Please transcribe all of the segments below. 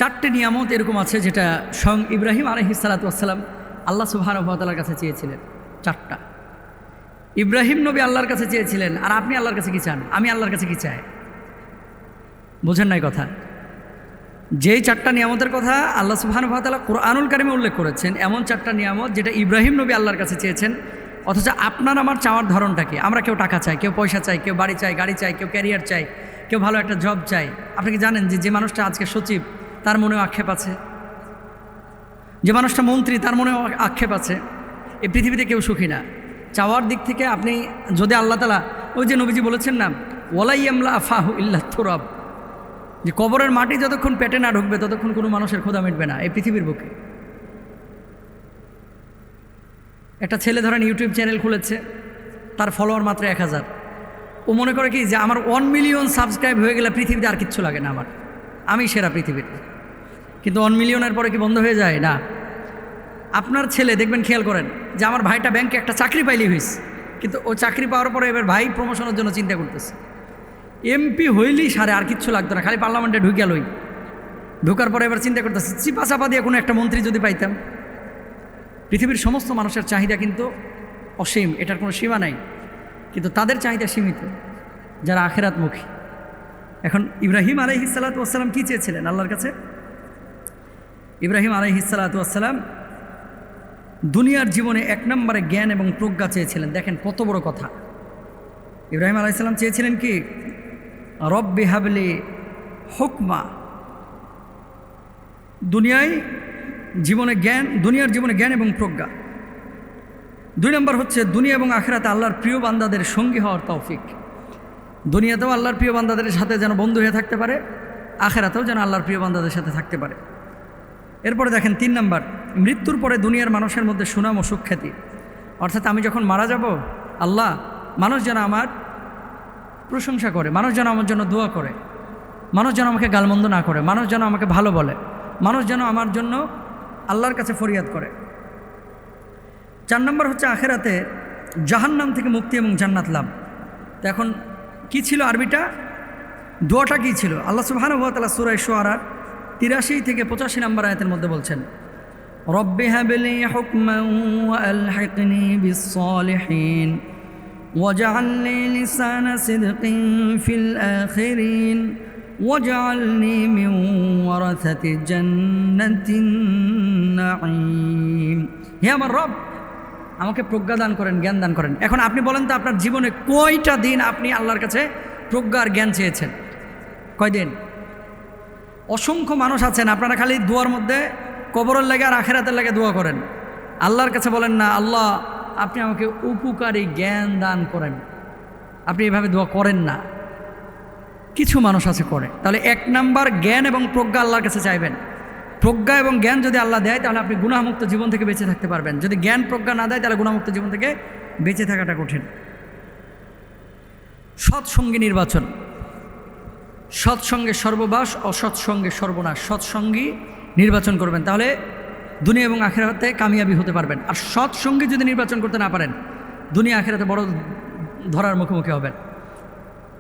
চারটে নিয়ামত এরকম আছে যেটা স্বয়ং ইব্রাহিম আলাইহিস সালাতু ওয়াস সালাম আল্লাহ সুবহানাহু ওয়া তাআলার কাছে চেয়েছিলেন। চারটা ইব্রাহিম নবী আল্লাহর কাছে চেয়েছিলেন, আর আপনি আল্লাহর কাছে কি চান? আমি আল্লাহর কাছে কি চাই? বোঝেন নাই কথা? যেই চারটা নিয়ামতের কথা আল্লাহ সুবহানাহু ওয়া তাআলা কুরআনুল কারিমে উল্লেখ করেছেন, এমন চারটা নিয়ামত যেটা ইব্রাহিম নবী আল্লাহর কাছে চেয়েছেন, অথচ আপনার আমার চাওয়ার ধরনটা কি? আমরা কেউ টাকা চাই, কেউ পয়সা চাই, কেউ বাড়ি চাই, গাড়ি চাই, কেউ ক্যারিয়ার চাই, কেউ ভালো একটা জব চাই। আপনি কি জানেন যে যে মানুষটা আজকে সচিব তার মনেও আক্ষেপ আছে? যে মানুষটা মন্ত্রী তার মনেও আক্ষেপ আছে। এই পৃথিবীতে কেউ সুখী না। চাওয়ার দিক থেকে আপনি যদি আল্লাহ তাআলা, ওই যে নবীজি বলেছেন না, ওয়ালা ইয়ামলা আফাহু ইল্লা তুরাব, যে কবরের মাটি যতক্ষণ পেটে না ঢুকবে ততক্ষণ কোনো মানুষের ক্ষুধা মিটবে না এই পৃথিবীর বুকে। একটা ছেলে ধরেন ইউটিউব চ্যানেল খুলেছে, তার ফলোয়ার মাত্র 1000। ও মনে করে কি যে আমার 1 মিলিয়ন সাবস্ক্রাইব হয়ে গেলে পৃথিবীতে আর কিচ্ছু লাগে না, আমি সেরা পৃথিবীর। কিন্তু 1 মিলিয়নের পরে কি বন্ধ হয়ে যায়? না। আপনার ছেলে দেখবেন, খেয়াল করেন যে আমার ভাইটা ব্যাংকে একটা চাকরি পাইলেই হয়েছে, কিন্তু ও চাকরি পাওয়ার পরে এবার ভাই প্রমোশনের জন্য চিন্তা করতেছে। এমপি হইলেই সারে আর কিচ্ছু লাগতো না, খালি পার্লামেন্টে ঢুকালই। ঢোকার পরে এবার চিন্তা করতেছে চিপা চাপা দিয়ে কোনো একটা মন্ত্রী যদি পাইতাম। পৃথিবীর সমস্ত মানুষের চাহিদা কিন্তু অসীম, এটার কোনো সীমা নাই, কিন্তু তাদের চাহিদা সীমিত যারা আখিরাতমুখী। এখন ইব্রাহিম আলাইহিস সালাতু ওয়াস সালাম কী চেয়েছিলেন আল্লাহর কাছে? ইব্রাহিম আলাইহিস সালাতু ওয়াস সালাম দুনিয়ার জীবনে 1 নম্বরে জ্ঞান এবং প্রজ্ঞা চেয়েছিলেন। দেখেন কত বড় কথা। ইব্রাহিম আলাইহিস সালাম চেয়েছিলেন কি? রব্বি হাবলি হুকমা। দুনিয়ার জীবনে জ্ঞান এবং প্রজ্ঞা। 2 নম্বর হচ্ছে দুনিয়া এবং আখিরাতে আল্লাহর প্রিয় বান্দাদের সঙ্গী হওয়ার তৌফিক। দুনিয়াতেও আল্লাহর প্রিয় বান্দাদের সাথে যেন বন্ধু হয়ে থাকতে পারে, আখিরাতেও যেন আল্লাহর প্রিয় বান্দাদের সাথে থাকতে পারে। এরপরে দেখেন 3 নম্বর, মৃত্যুর পরে দুনিয়ার মানুষের মধ্যে সুনাম ও সুখ্যাতি। অর্থাৎ আমি যখন মারা যাব, আল্লাহ মানুষ যেন আমার প্রশংসা করে, মানুষ যেন আমার জন্য দোয়া করে, মানুষ যেন আমাকে গালমন্দ না করে, মানুষ যেন আমাকে ভালো বলে, মানুষ যেন আমার জন্য আল্লাহর কাছে ফরিয়াদ করে। 4 নম্বর হচ্ছে আখিরাতে জাহান্নাম থেকে মুক্তি এবং জান্নাত লাভ। তো এখন কি ছিল আরবিটা? দোয়াটা কি ছিল? আল্লাহ সুবহানাহু ওয়া তাআলা সূরা শুআরা 83 থেকে 85 নম্বর আয়াতের মধ্যে বলছেন, রব্বি হাবলি হুকমান ওয়া আলহিকনি বিস সালিহিন ওয়াজআলনি লিসানা সিদকিন ফিল আখিরিন ওয়াজআলনি মিন ওয়ারাসাতি জান্নাতিন নাঈম। হে আমার রব, আমাকে প্রজ্ঞা দান করেন, জ্ঞান দান করেন। এখন আপনি বলেন তো আপনার জীবনে কয়টা দিন আপনি আল্লাহর কাছে প্রজ্ঞা আর জ্ঞান চেয়েছেন? কয়দিন? অসংখ্য মানুষ আছেন, আপনারা খালি দোয়ার মধ্যে কবরের লাগে আর আখিরাতের লাগে দোয়া করেন, আল্লাহর কাছে বলেন না আল্লাহ আপনি আমাকে উপকারী জ্ঞান দান করেন। আপনি এভাবে দোয়া করেন না। কিছু মানুষ আছে করে। তাহলে 1 নম্বর জ্ঞান এবং প্রজ্ঞা আল্লাহর কাছে চাইবেন। প্রজ্ঞা এবং জ্ঞান যদি আল্লাহ দেয় তাহলে আপনি গুনাহমুক্ত জীবন থেকে বেঁচে থাকতে পারবেন। যদি জ্ঞান প্রজ্ঞা না দেয় তাহলে গুনাহমুক্ত জীবন থেকে বেঁচে থাকাটা কঠিন। সৎসঙ্গী নির্বাচন। সৎসঙ্গে সর্ববাস, অসৎসঙ্গে সর্বনাশ। সৎসঙ্গী নির্বাচন করবেন, তাহলে দুনিয়া এবং আখিরাতে কামিয়াবি হতে পারবেন। আর সৎসঙ্গী যদি নির্বাচন করতে না পারেন, দুনিয়া আখিরাতে বড় ধরার মুখোমুখি হবেন।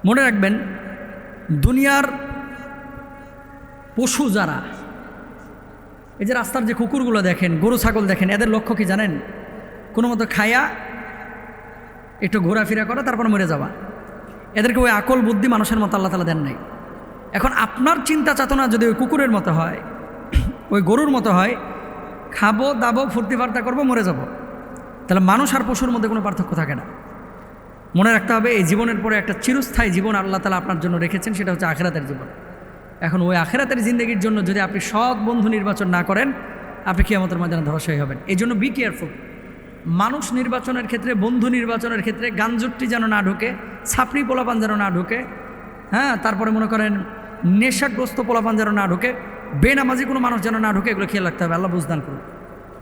মনে রাখবেন, দুনিয়ার পশু যারা, এই যে রাস্তার যে কুকুরগুলো দেখেন, গরু ছাগল দেখেন, এদের লক্ষ্য কি জানেন? কোনো মতো খায়া একটু ঘোরাফেরা করা, তারপর মরে যাওয়া। এদেরকে ওই আকল বুদ্ধি মানুষের মতো আল্লাহ তাআলা দেন নাই। এখন আপনার চিন্তা চেতনা যদি ওই কুকুরের মতো হয়, ওই গরুর মতো হয়, খাবো দাবো ফুর্তি ফার্তা করবো মরে যাব, তাহলে মানুষ আর পশুর মধ্যে কোনো পার্থক্য থাকে না। মনে রাখতে হবে এই জীবনের পরে একটা চিরস্থায়ী জীবন আল্লাহ তাআলা আপনার জন্য রেখেছেন, সেটা হচ্ছে আখিরাতের জীবন। এখন ওই আখিরাতের জিন্দগির জন্য যদি আপনি সৎ বন্ধু নির্বাচন না করেন, আপনি কিয়ামতের ময়দানে ধরাশায়ী হবেন। এই জন্য বি কেয়ারফুল। মানুষ নির্বাচনের ক্ষেত্রে, বন্ধু নির্বাচনের ক্ষেত্রে গাঞ্জুট্টি যেন না ঢোকে, ছাপড়ি পোলাপান যেন না ঢোকে, হ্যাঁ, তারপরে মনে করেন নেশাগ্রস্ত পোলাপান যেন না ঢোকে, বেনামাজি কোনো মানুষ যেন না ঢোকে, এগুলো খেয়াল রাখতে হবে। আল্লাহ বুঝদান করুন।